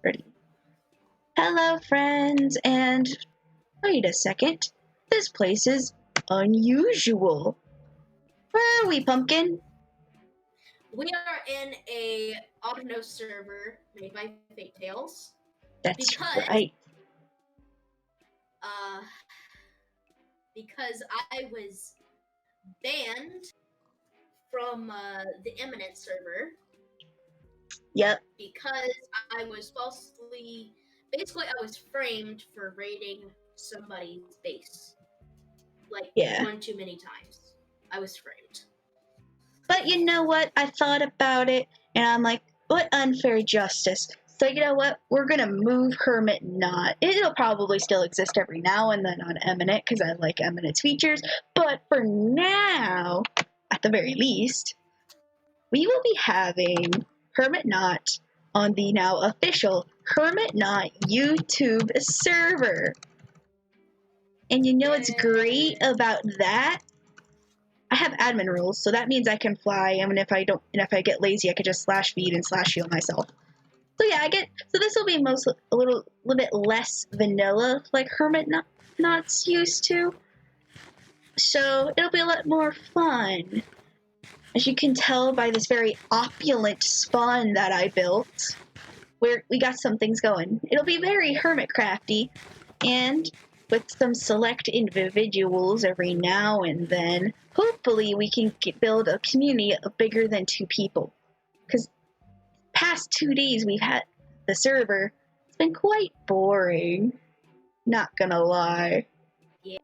Ready. Hello, friends, and wait a second. This place is unusual. Where are we, Pumpkin? We are in a auto server made by Fate Tales. That's right. Because I was banned from the Eminent server. Yep. Because I was basically I was framed for raiding somebody's base. One too many times. I was framed. But you know what? I thought about it, and I'm like, what unfair justice. So you know what? We're going to move Hermit Not. It'll probably still exist every now and then on Eminent, because I like Eminent's features. But for now, at the very least, we will be having Hermit Not on the now official Hermit Not YouTube server. And you know what's great about that? I have admin rules, so that means I can fly, and if I get lazy, I could just slash feed and slash heal myself. So yeah, so this will be a little bit less vanilla, like Hermit Not's used to. So it'll be a lot more fun. As you can tell by this very opulent spawn that I built, where we got some things going. It'll be very hermitcrafty, and with some select individuals every now and then, hopefully we can build a community of bigger than 2 people. Because past 2 days we've had the server, it's been quite boring. Not gonna lie. Yeah.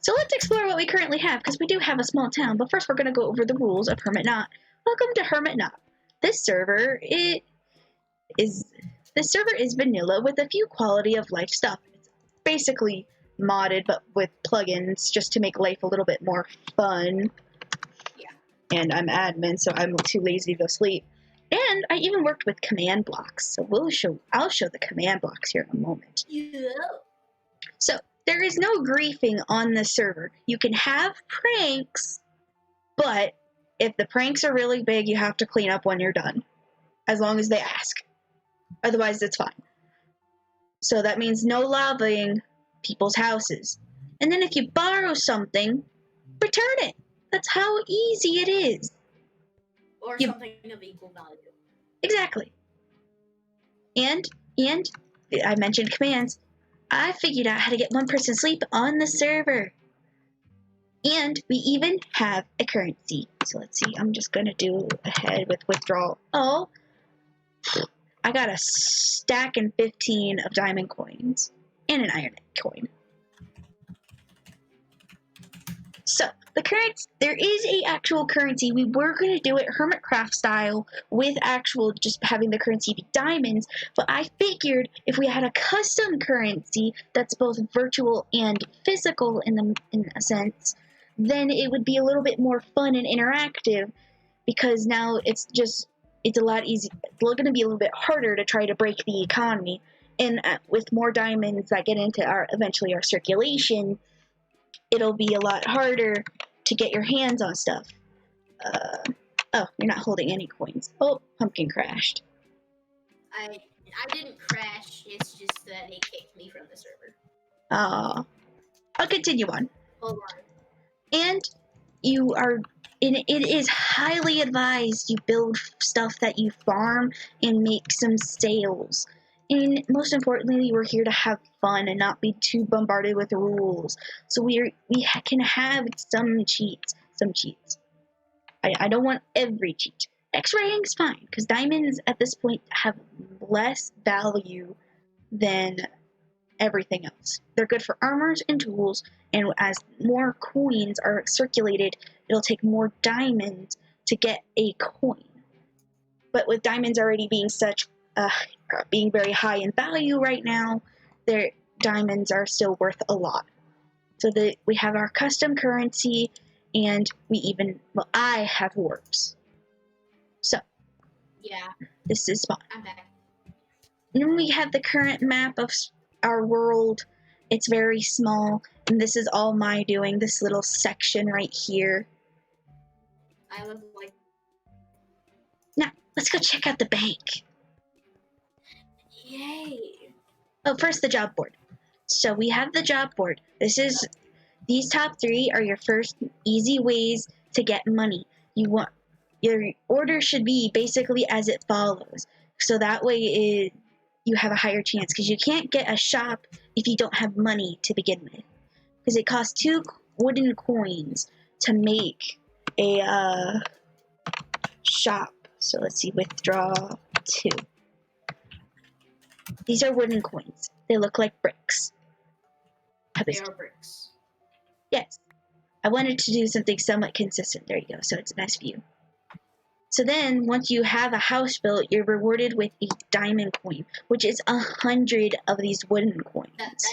So let's explore what we currently have, because we do have a small town, but first we're gonna go over the rules of Hermit Not. Welcome to Hermit Not. This server is vanilla with a few quality of life stuff. It's basically modded, but with plugins just to make life a little bit more fun. Yeah. And I'm admin, so I'm too lazy to go sleep. And I even worked with command blocks, so I'll show the command blocks here in a moment. Yeah. So there is no griefing on the server. You can have pranks, but if the pranks are really big, you have to clean up when you're done, as long as they ask. Otherwise, it's fine. So that means no lobbying people's houses. And then if you borrow something, return it. That's how easy it is. Or something of equal value. Exactly. And I mentioned commands. I figured out how to get one person sleep on the server. And we even have a currency. So let's see, I'm just going to do ahead with withdrawal. Oh, I got a stack and 15 of diamond coins and an iron coin. So there is a actual currency. We were going to do it Hermitcraft style with actual just having the currency be diamonds, but I figured if we had a custom currency that's both virtual and physical in a sense, then it would be a little bit more fun and interactive, because now it's a lot easier. It's going to be a little bit harder to try to break the economy, and with more diamonds that get into eventually our circulation, it'll be a lot harder to get your hands on stuff. Oh, you're not holding any coins. Oh, Pumpkin crashed. I didn't crash, it's just that it kicked me from the server. I'll continue on. Hold on. And it is highly advised you build stuff that you farm and make some sales. And most importantly, we're here to have fun and not be too bombarded with rules. So we can have some cheats. I don't want every cheat. X-raying's fine, because diamonds at this point have less value than everything else. They're good for armors and tools, and as more coins are circulated, it'll take more diamonds to get a coin. But with diamonds already being being very high in value right now, their diamonds are still worth a lot. So we have our custom currency, and I have warps. So yeah, this is spawn. I'm back. And then we have the current map of our world. It's very small, and this is all my doing, this little section right here. I live like... Now, let's go check out the bank. Yay! Oh, first the job board. So we have the job board. These top 3 are your first easy ways to get money. Your order should be basically as it follows. So that way you have a higher chance, because you can't get a shop if you don't have money to begin with. Because it costs 2 wooden coins to make a shop. So let's see, withdraw 2. These are wooden coins. They look like bricks. They are bricks. Yes. I wanted to do something somewhat consistent. There you go. So it's a nice view. So then, once you have a house built, you're rewarded with a diamond coin, which is 100 of these wooden coins. That's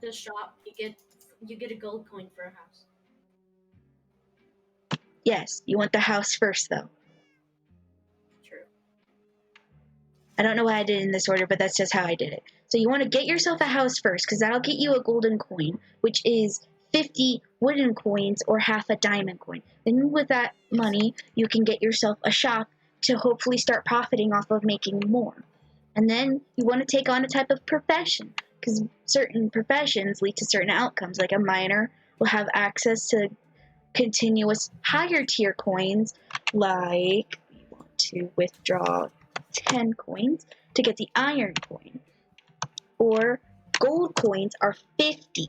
the shop. You get a gold coin for a house. Yes, you want the house first, though. True. I don't know why I did it in this order, but that's just how I did it. So you want to get yourself a house first, because that'll get you a golden coin, which is 50 wooden coins or half a diamond coin. Then with that money, you can get yourself a shop to hopefully start profiting off of making more. And then you want to take on a type of profession, because certain professions lead to certain outcomes. Like a miner will have access to continuous higher tier coins, like we want to withdraw 10 coins to get the iron coin. Or gold coins are 50.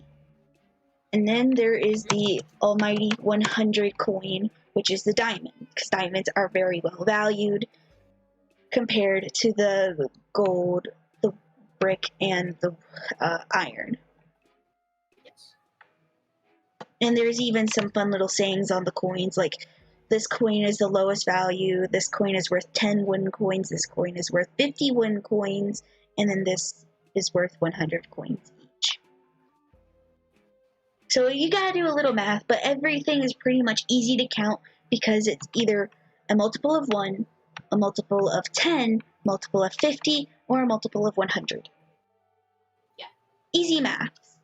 And then there is the almighty 100 coin, which is the diamond, because diamonds are very well valued compared to the gold, the brick, and the iron. Yes. And there's even some fun little sayings on the coins, like this coin is the lowest value, this coin is worth 10 wooden coins, this coin is worth 50 wooden coins, and then this is worth 100 coins each. So you gotta do a little math, but everything is pretty much easy to count, because it's either a multiple of 1, a multiple of 10, multiple of 50, or a multiple of 100. Yeah. Easy maths.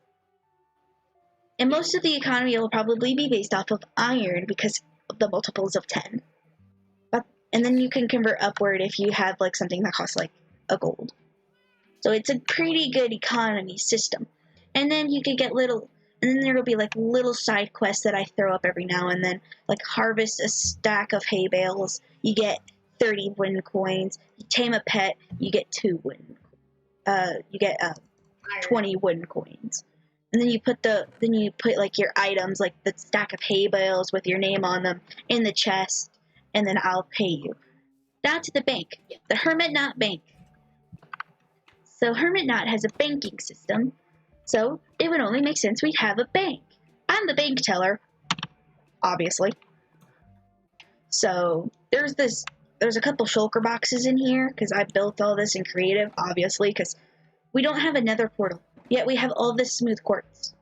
And most of the economy will probably be based off of iron because of the multiples of 10. And then you can convert upward if you have like something that costs like a gold. So it's a pretty good economy system. And then you could get and then there'll be like little side quests that I throw up every now and then, like harvest a stack of hay bales, you get 30 wooden coins. You tame a pet, you get 2 wooden. You get 20 wooden coins. And then you put like your items, like the stack of hay bales with your name on them, in the chest, and then I'll pay you. Now to the bank, the Hermit Not Bank. So Hermit Not has a banking system, so it would only make sense we'd have a bank. I'm the bank teller, obviously. So there's a couple shulker boxes in here, because I built all this in creative, obviously, because we don't have a nether portal, yet we have all this smooth quartz.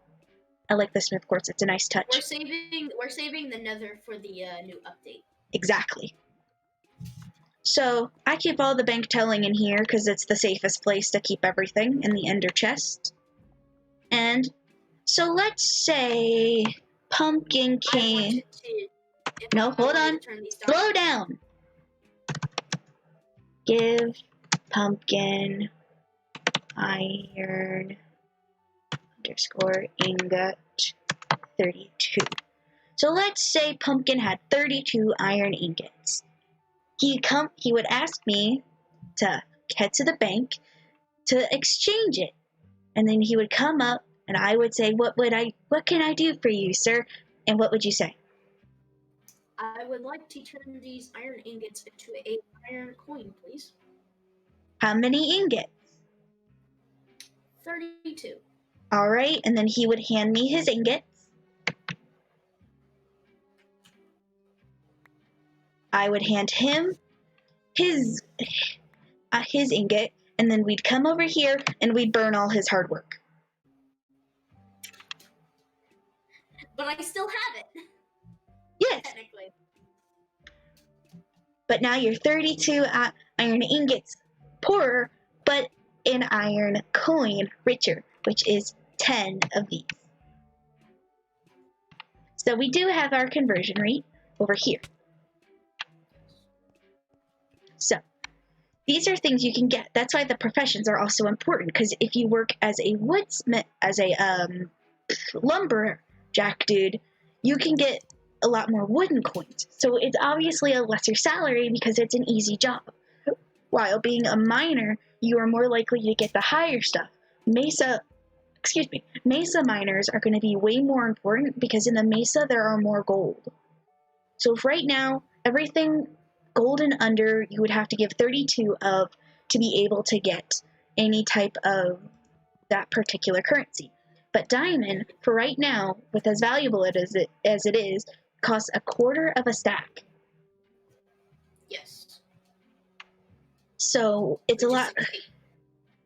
I like the smooth quartz, it's a nice touch. We're saving the nether for the new update. Exactly. So I keep all the bank telling in here because it's the safest place to keep everything, in the ender chest. And so let's say Pumpkin came. No, hold on. Slow down. Give Pumpkin iron underscore ingot 32. So let's say Pumpkin had 32 iron ingots. He would ask me to head to the bank to exchange it. And then he would come up and I would say, what can I do for you, sir? And what would you say? I would like to turn these iron ingots into a iron coin, please. How many ingots? 32. All right, and then he would hand me his ingots. I would hand him his ingot, and then we'd come over here and we'd burn all his hard work. But I still have it. Yes. Technically. But now you're 32 iron ingots poorer, but an iron coin richer, which is 10 of these. So we do have our conversion rate over here. So these are things you can get. That's why the professions are also important, because if you work as a woodsmith, as a lumberjack dude, you can get a lot more wooden coins. So it's obviously a lesser salary because it's an easy job. While being a miner, you are more likely to get the higher stuff. Mesa miners are going to be way more important because in the Mesa there are more gold. So if right now, everything gold and under, you would have to give 32 of to be able to get any type of that particular currency. But diamond, for right now, with as valuable as it is, costs a quarter of a stack. Yes. So it's a lot.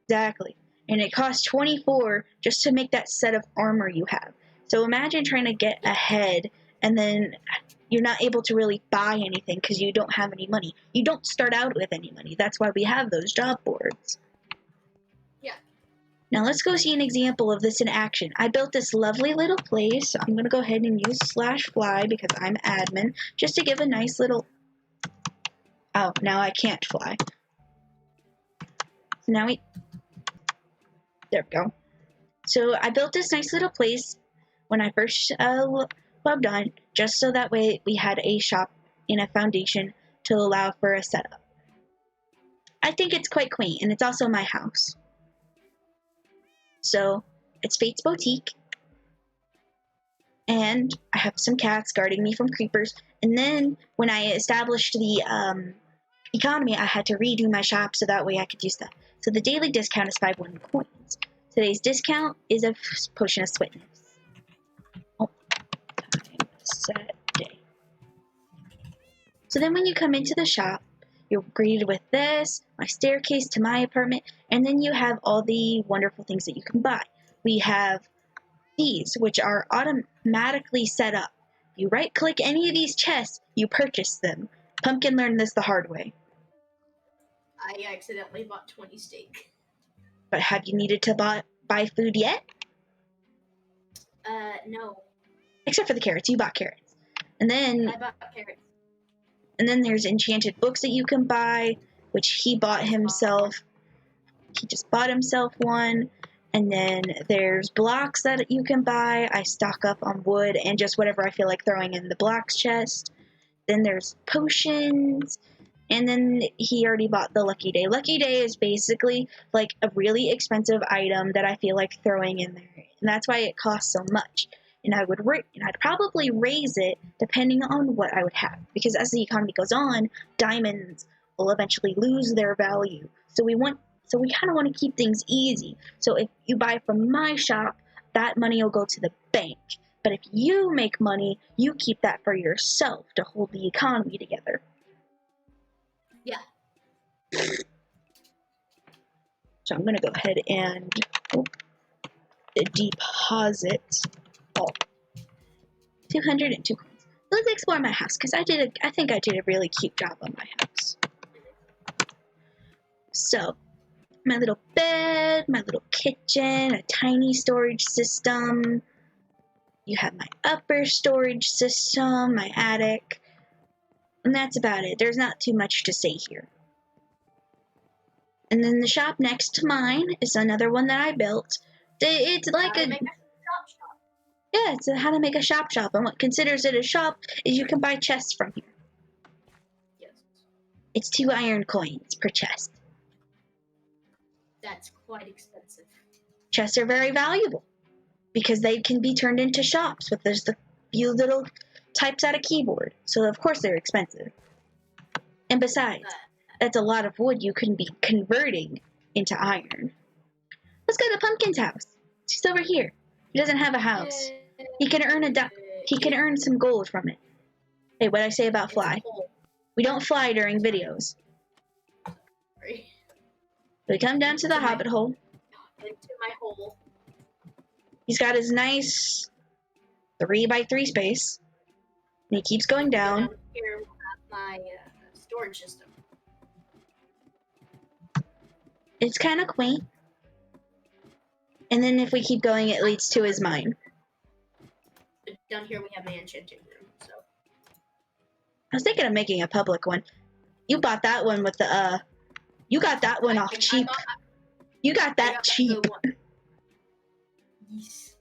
Exactly. And it costs 24 just to make that set of armor you have. So imagine trying to get ahead and then you're not able to really buy anything because you don't have any money. You don't start out with any money. That's why we have those job boards. Yeah. Now let's go see an example of this in action. I built this lovely little place. I'm going to go ahead and use /fly because I'm admin just to give a nice little... Oh, now I can't fly. So now we... There we go. So I built this nice little place when I first logged on, just so that way we had a shop and a foundation to allow for a setup. I think it's quite quaint, and it's also my house. So it's Fate's Boutique, and I have some cats guarding me from creepers. And then when I established the economy, I had to redo my shop so that way I could do stuff. So the daily discount is 5 wooden coins. Today's discount is a potion of sweetness. Oh, time set day. So then when you come into the shop, you're greeted with this, my staircase to my apartment, and then you have all the wonderful things that you can buy. We have these, which are automatically set up. If you right-click any of these chests, you purchase them. Pumpkin learned this the hard way. I accidentally bought 20 steak. But have you needed to buy food yet? No. Except for the carrots. You bought carrots. And then... I bought carrots. And then there's enchanted books that you can buy, which he bought himself. He just bought himself one. And then there's blocks that you can buy. I stock up on wood and just whatever I feel like throwing in the blocks chest. Then there's potions. And then he already bought the Lucky Day. Lucky Day is basically like a really expensive item that I feel like throwing in there. And that's why it costs so much. And I'd probably raise it depending on what I would have. Because as the economy goes on, diamonds will eventually lose their value. So we kind of want to keep things easy. So if you buy from my shop, that money will go to the bank. But if you make money, you keep that for yourself to hold the economy together. Yeah. So I'm going to go ahead and deposit all 202 coins. Let's explore my house because I think I did a really cute job on my house. So my little bed, my little kitchen, a tiny storage system. You have my upper storage system, my attic. And that's about it. There's not too much to say here. And then the shop next to mine is another one that I built. It's like how to make a shop. Yeah, it's how to make a shop. And what considers it a shop is you can buy chests from here. Yes. It's 2 iron coins per chest. That's quite expensive. Chests are very valuable because they can be turned into shops with there's the few little types at a keyboard. So of course they're expensive. And besides, that's a lot of wood you can be converting into iron. Let's go to Pumpkin's house. She's over here. He doesn't have a house. He can earn some gold from it. Hey, what'd I say about fly? We don't fly during videos. Sorry. We come down to the hobbit hole. Into my hole. He's got his nice 3x3 space. And he keeps going down. Down here we'll have my storage system. It's kind of quaint. And then if we keep going, it leads to his mine. Down here we have my enchanting room, so. I was thinking of making a public one. You bought that one with the You got that one off cheap. You got that cheap. Yes.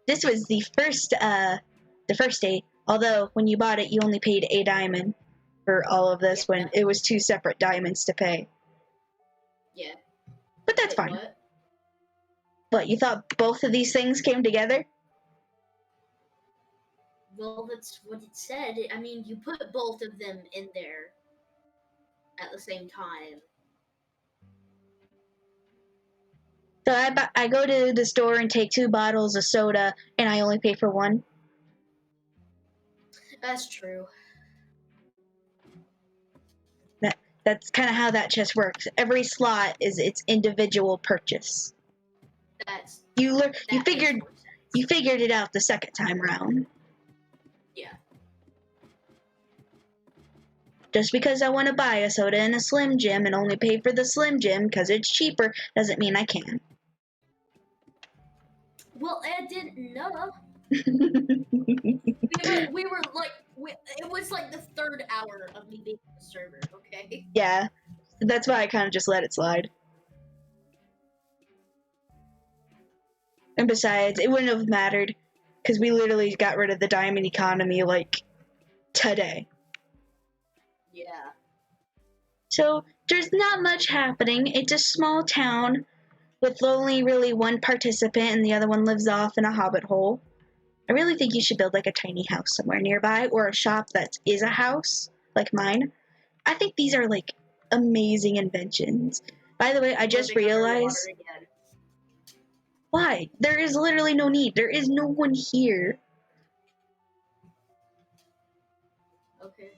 This was the first day. Although when you bought it, you only paid a diamond for all of this when it was 2 separate diamonds to pay. Yeah. But that's fine. What, you thought both of these things came together? Well, that's what it said. I mean, you put both of them in there at the same time. So I go to the store and take 2 bottles of soda, and I only pay for 1? That's true. That's kind of how that chest works. Every slot is its individual purchase. You figured it out the second time round. Yeah. Just because I want to buy a soda and a Slim Jim and only pay for the Slim Jim because it's cheaper doesn't mean I can. Well, I didn't know. we were like, it was like the 3rd hour of me being on the server, okay? Yeah, that's why I kind of just let it slide. And besides, it wouldn't have mattered because we literally got rid of the diamond economy like today. Yeah. So there's not much happening. It's a small town with only really 1 participant and the other one lives off in a hobbit hole. I really think you should build like a tiny house somewhere nearby or a shop that is a house like mine. I think these are like amazing inventions. By the way, I just realized... Why? There is literally no need. There is no one here. Okay.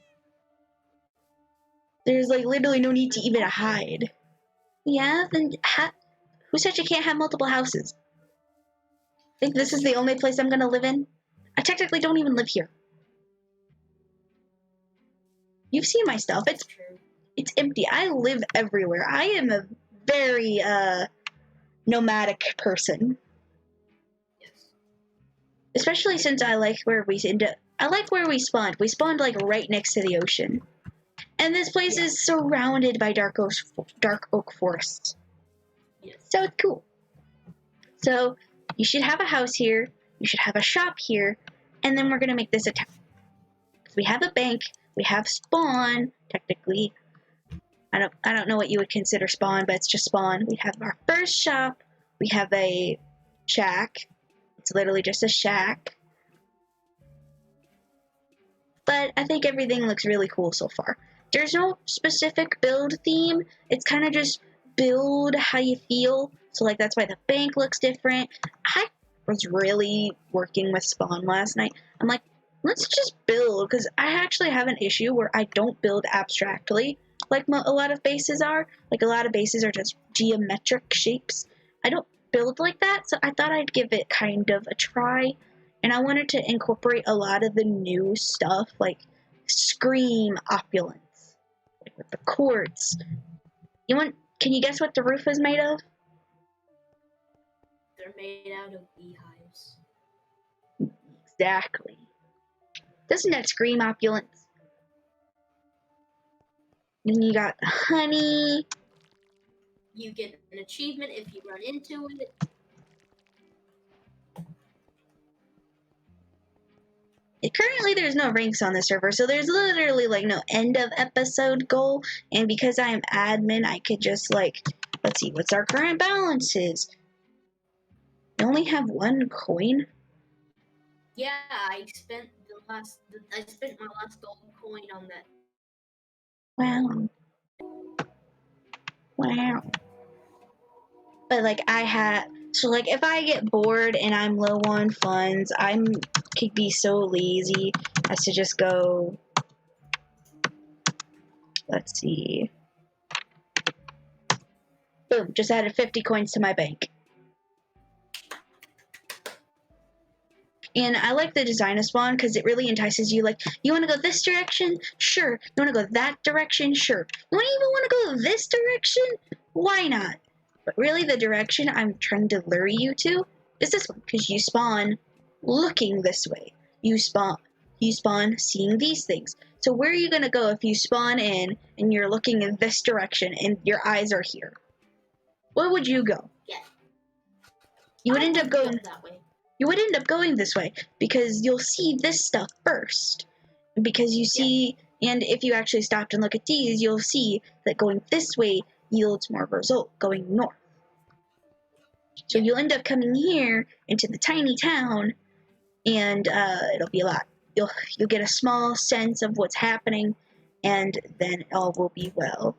There's like literally no need to even hide. Yeah, then who said you can't have multiple houses? Think this is the only place I'm gonna live in? I technically don't even live here. You've seen my stuff. It's empty. I live everywhere. I am a very nomadic person. Yes. Especially since I like where we spawned. We spawned like right next to the ocean. And this place is surrounded by dark oak forests. Yes. So it's cool. So you should have a house here, you should have a shop here, and then we're gonna make this a town. We have a bank, we have spawn, technically. I don't know what you would consider spawn, but it's just spawn. We have our first shop, we have a shack. It's literally just a shack. But I think everything looks really cool so far. There's no specific build theme. It's kind of just build how you feel. So like that's why the bank looks different. I was really working with spawn last night. I'm like, let's just build, because I actually have an issue where I don't build abstractly like a lot of bases are. Like a lot of bases are just geometric shapes. I don't build like that, so I thought I'd give it kind of a try. And I wanted to incorporate a lot of the new stuff, like Scream opulence, like with the quartz. Can you guess what the roof is made of? They're made out of beehives. Exactly. Doesn't that scream opulence? Then you got honey. You get an achievement if you run into it. Currently, there's no ranks on the server, so there's literally like no end of episode goal. And because I am admin, I could just like, let's see, what's our current balances? We only have 1 coin. Yeah, I spent my last gold coin on that. Wow. But like so like if I get bored and I'm low on funds, could be so lazy as to just go, let's see. Boom, just added 50 coins to my bank. And I like the design of spawn because it really entices you. Like, you want to go this direction? Sure. You want to go that direction? Sure. You even want to go this direction? Why not? But really, the direction I'm trying to lure you to is this one, because you spawn looking this way. You you spawn seeing these things. So where are you going to go if you spawn in and you're looking in this direction and your eyes are here? Where would you go? Yeah. You would end up going that way. You would end up going this way because you'll see this stuff first. Because you see, and if you actually stopped and look at these, you'll see that going this way yields more result, going north. So you'll end up coming here into the tiny town, and it'll be a lot. You'll get a small sense of what's happening, and then all will be well.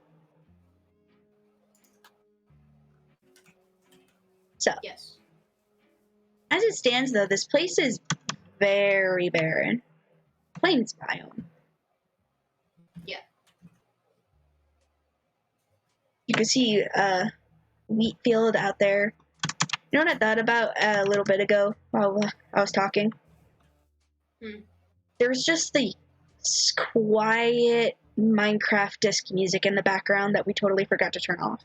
So, yes. As it stands, though, this place is very barren. Plains biome. Yeah. You can see a wheat field out there. You know what I thought about a little bit ago while I was talking? There was just the quiet Minecraft disc music in the background that we totally forgot to turn off.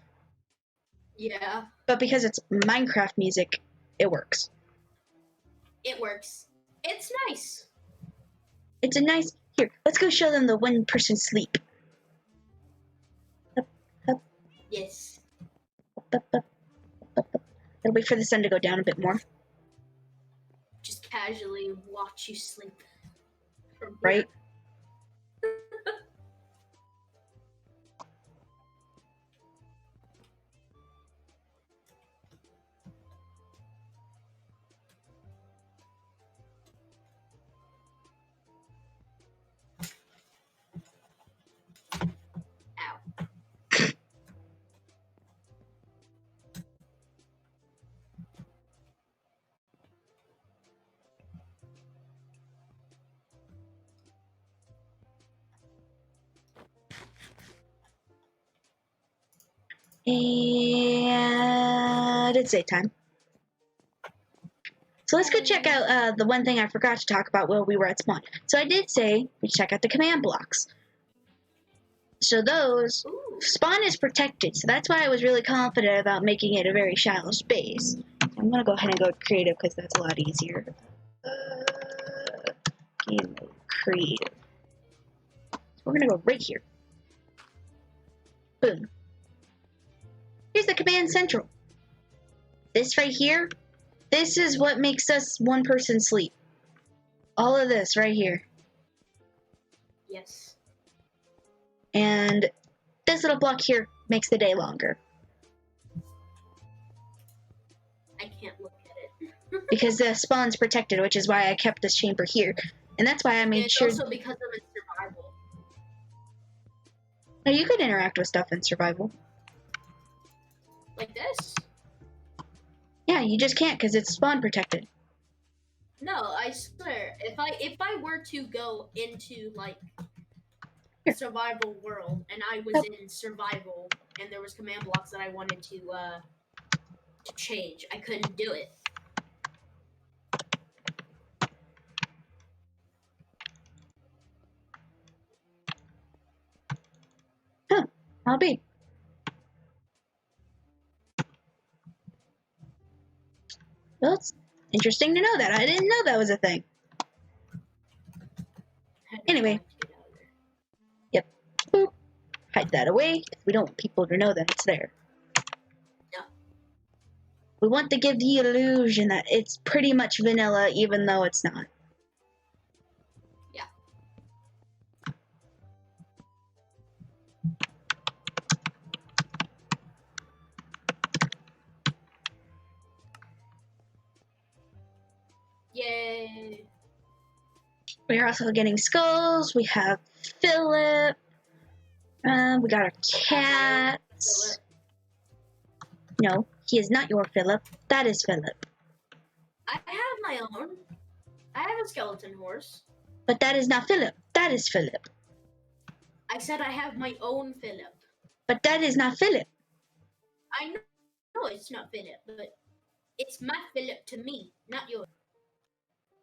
Yeah. But because it's Minecraft music, it works. It works. It's nice. It's a nice... Here, let's go show them the one person sleep. Up, up. Yes. Up. I'll wait for the sun to go down a bit more. Just casually watch you sleep. Right? And it's daytime. So let's go check out the one thing I forgot to talk about while we were at spawn. So I did say we check out the command blocks. So those, spawn is protected, so that's why I was really confident about making it a very shallow space. I'm going to go ahead and go creative because that's a lot easier. Game mode, creative. So we're going to go right here. Boom. Here's the command central. This right here, this is what makes us one person sleep. All of this right here. Yes. And this little block here makes the day longer. I can't look at it. Because the spawn's protected, which is why I kept this chamber here. And that's why I made sure... It's also because I'm in survival. Oh, you could interact with stuff in survival. Like this? Yeah, you just can't because it's spawn protected. No, I swear, if I were to go into like Here. survival world and I was in survival and there was command blocks that I wanted to change, I couldn't do it. Huh, I'll be. Well, it's interesting to know that. I didn't know that was a thing. Anyway. Yep. Boop. Hide that away. We don't want people to know that it's there. No. We want to give the illusion that it's pretty much vanilla, even though it's not. Yeah. Yay. We are also getting skulls. We have Philip. We got our cats. No, he is not your Philip. That is Philip. I have my own. I have a skeleton horse. But that is not Philip. That is Philip. I said I have my own Philip. But that is not Philip. I know it's not Philip, but it's my Philip to me, not yours.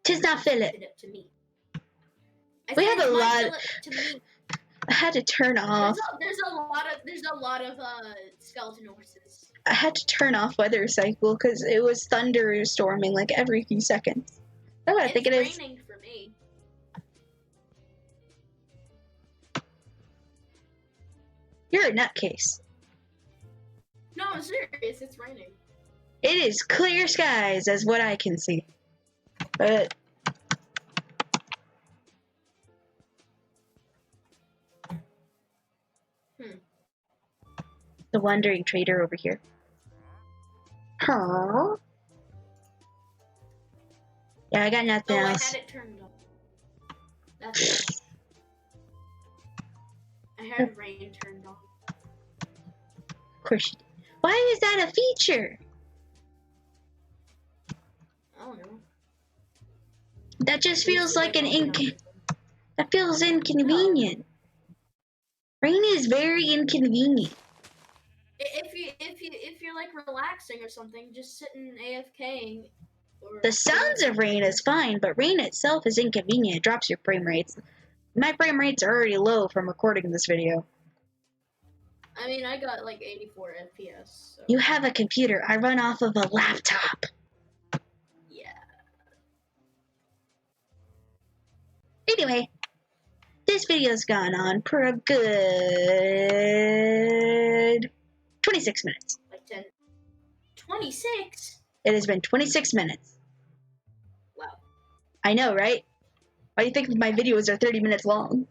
Tis not Philip. Philip to me. We have a lot. Philip to me. I had to turn off. There's a lot of skeleton horses. I had to turn off weather cycle because it was thunderstorming like every few seconds. Oh, I think it is. It's raining for me. You're a nutcase. No, I'm serious. It's raining. It is clear skies, as what I can see. But the wandering trader over here. Huh? Yeah, I got nothing else. I had it turned on. That's all. I had rain turned on. Of course you did. Why is that a feature? I don't know. That just feels like that feels inconvenient. No. Rain is very inconvenient. If you're like relaxing or something, just sitting AFKing. The sounds of rain is fine, but rain itself is inconvenient. It drops your frame rates. My frame rates are already low from recording this video. I mean, I got like 84 FPS. So. You have a computer. I run off of a laptop. Yeah. Anyway, this video's gone on for a good 26 minutes. Like 10. 26? It has been 26 minutes. Wow. I know, right? Why do you think my videos are 30 minutes long?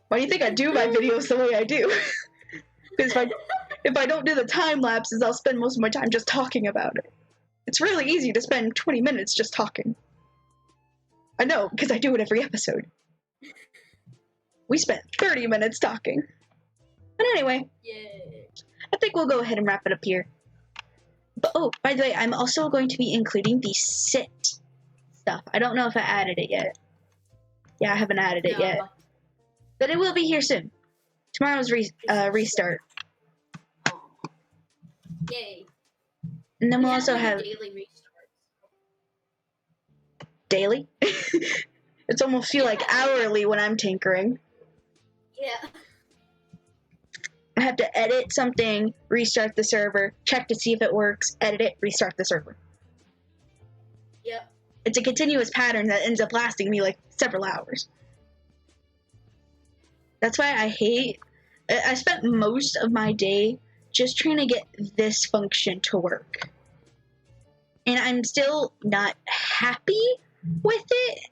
Why do you think I do my videos the way I do? Because if I don't do the time lapses, I'll spend most of my time just talking about it. It's really easy to spend 20 minutes just talking. I know, because I do it every episode. We spent 30 minutes talking. But anyway, Yay. I think we'll go ahead and wrap it up here. But oh, by the way, I'm also going to be including the sit stuff. I don't know if I added it yet. Yeah, I haven't added it yet. But it will be here soon. Tomorrow's restart. Oh. Yay. And then we'll also have daily restarts. Daily? It's almost feel like hourly when I'm tinkering. Yeah. I have to edit something, restart the server, check to see if it works, edit it, restart the server. Yep. It's a continuous pattern that ends up lasting me like several hours. That's why I spent most of my day just trying to get this function to work. And I'm still not happy with it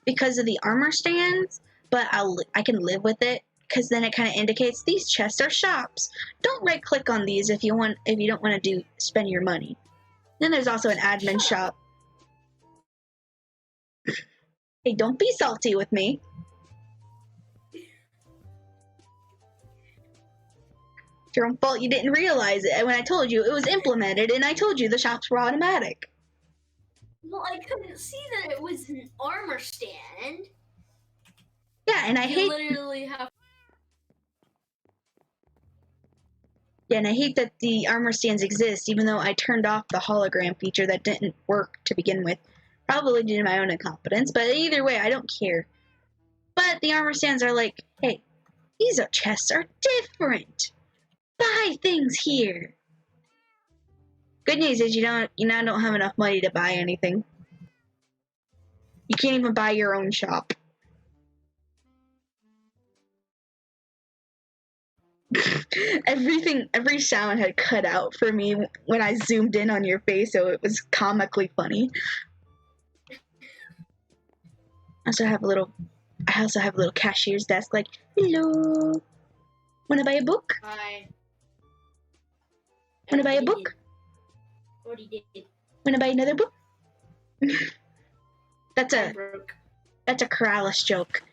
because of the armor stands, but I can live with it because then it kind of indicates these chests are shops. Don't right click on these if you don't want to spend your money. Then there's also an admin shop. Hey, don't be salty with me. It's your own fault you didn't realize it when I told you it was implemented and I told you the shops were automatic. Well, I couldn't see that it was an armor stand. Yeah, and I hate that the armor stands exist, even though I turned off the hologram feature that didn't work to begin with. Probably due to my own incompetence, but either way, I don't care. But the armor stands are like, hey, these chests are different. Buy things here. Good news is you now don't have enough money to buy anything. You can't even buy your own shop. Every sound had cut out for me when I zoomed in on your face, so it was comically funny. I also have a little cashier's desk like, hello, wanna buy a book? Hi. Wanna buy a book? Already did. Wanna buy another book? That's a Corrales joke.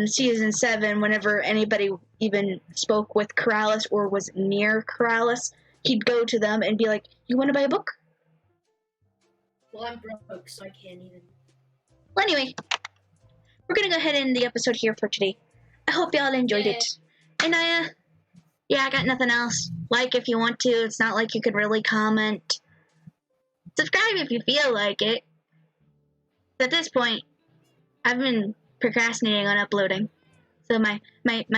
Season 7, whenever anybody even spoke with Corrales or was near Corrales, he'd go to them and be like, you wanna buy a book? Well, I'm broke, so I can't even. Well, anyway, we're gonna go ahead and end the episode here for today. I hope y'all enjoyed it. And I got nothing else. Like if you want to. It's not like you could really comment. Subscribe if you feel like it. At this point, I've been procrastinating on uploading. So my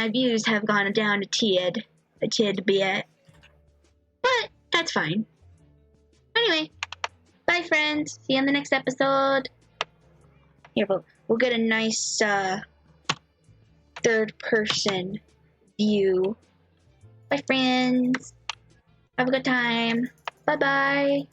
views have gone down a tid bit. But that's fine. Anyway, bye friends. See you on the next episode. Here, we'll get a nice third person you. Bye, friends. Have a good time. Bye bye.